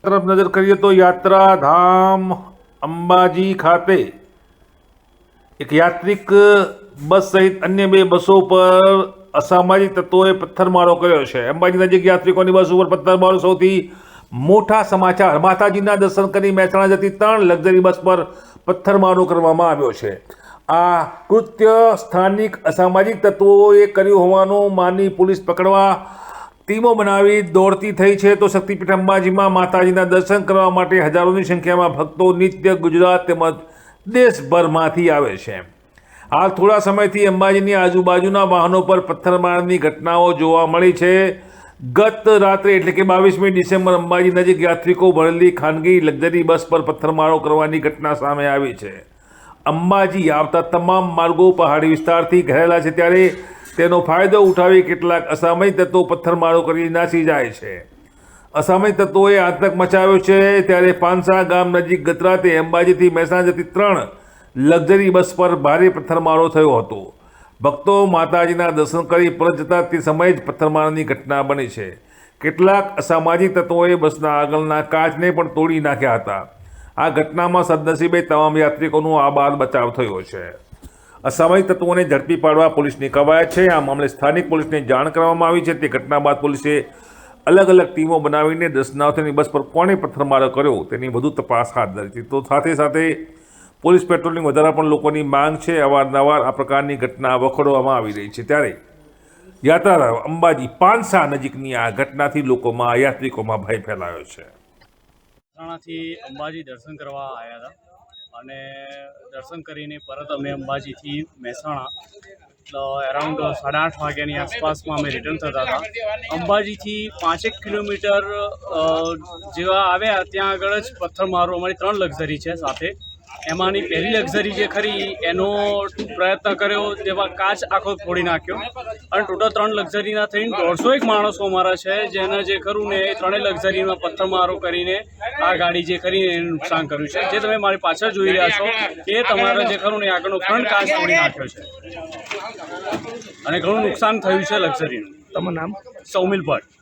તરફ નજર કરીએ તો યાત્રાધામ અંબાજી ખાતે એક યાત્રિક બસ સહિત અન્ય બે બસો પર અસામાજિક તત્વોએ પથ્થરમારો કર્યો છે। અંબાજી નજીક યાત્રિકોની બસ ઉપર પથ્થરમારો સૌથી મોટા સમાચાર। માતાજીના દર્શન કરી મહેસાણા જતી 3 લક્ઝરી બસ પર પથ્થરમારો કરવામાં આવ્યો છે। આ કૃત્ય સ્થાનિક અસામાજિક તત્વોએ કર્યું હોવાનું માની પોલીસ પકડવા ટીમો બનાવી દોડતી થઈ છે। તો શક્તિપીઠ અંબાજીમાં માતાજીના દર્શન કરવા માટે હજારોની સંખ્યામાં ભક્તો નિત્ય ગુજરાત તેમજ દેશભરમાંથી આવે છે। હાલ થોડા સમયથી અંબાજીની આજુબાજુના વાહનો પર પથ્થરમારાની ઘટનાઓ જોવા મળી છે। ગત રાત્રે એટલે કે 22મી ડિસેમ્બર અંબાજી નજીક યાત્રિકો ભરેલી ખાનગી લક્ઝરી બસ પર પથ્થરમારો કરવાની ઘટના સામે આવી છે। અંબાજી આવતા તમામ માર્ગો પહાડી વિસ્તારથી ઘેરાયેલા છે, ત્યારે તેનો ફાયદો ઉઠાવી કેટલાક અસામાજિક તત્વો પથ્થરમારો કરી નાસી જાય છે। અસામાજિક તત્વોએ આતંક મચાવ્યો છે, ત્યારે પાંસા ગામ નજીક ગત રાતે અંબાજીથી મહેસાણા જતી 3 લક્ઝરી બસ પર ભારે પથ્થરમારો થયો હતો। ભક્તો માતાજીના દર્શન કરી પરત જતા તે સમયે જ પથ્થરમારાની ઘટના બની છે। કેટલાક અસામાજિક તત્વોએ બસના આગળના કાચને પણ તોડી નાખ્યા હતા। આ ઘટનામાં સદનસીબે તમામ યાત્રિકોનો આબાદ બચાવ થયો છે। અસામાજિક તત્વોને ઝડપી પાડવા પોલીસની કવાયત છે। આ મામલે સ્થાનિક પોલીસને જાણ કરવામાં આવી છે। તે ઘટના બાદ પોલીસે અલગ અલગ ટીમો બનાવીને દર્શનાર્થીઓની બસ પર કોણે પથ્થરમારો કર્યો તેની વધુ તપાસ હાથ ધરી છે। તો સાથે સાથે પોલીસ પેટ્રોલિંગ વધારવા પણ લોકોની માંગ છે। અવારનવાર આ પ્રકારની ઘટના વખોડવામાં આવી રહી છે, ત્યારે યાત્રાધામ અંબાજી પાંસા નજીકની આ ઘટનાથી યાત્રિકોમાં ભય ફેલાયો છે। મહેસાણાથી અંબાજી દર્શન કરવા આવ્યા હતા અને દર્શન કરીને પરત અમે અંબાજીથી મહેસાણા અરાઉન્ડ 8:30 વાગ્યાની આસપાસમાં અમે રિટર્ન થતા હતા। અંબાજીથી 5 કિલોમીટર જેવા આવ્યા ત્યાં આગળ જ પથ્થરમારો, અમારી 3 લક્ઝરી છે સાથે, એમાંની પહેલી લક્ઝરી જે ખરી એનો પ્રયત્ન કર્યો તેમાં કાચ આખો ફોડી નાખ્યો અને ટોટલ 3 લક્ઝરીના થઈને 150 માણસો અમારા છે, જેને જે ખરું ને એ 3 લક્ઝરીમાં પથ્થરમારો કરીને આ ગાડી જે કરીને એને નુકસાન કર્યું છે। જે તમે મારી પાછળ જોઈ રહ્યા છો એ તમારે જે ખરું ને આગળનો ફ્રન્ટ કાચ તોડી નાખ્યો છે અને ઘણું નુકસાન થયું છે લક્ઝરીનું। તમારું નામ? સૌમિલ ભટ્ટ।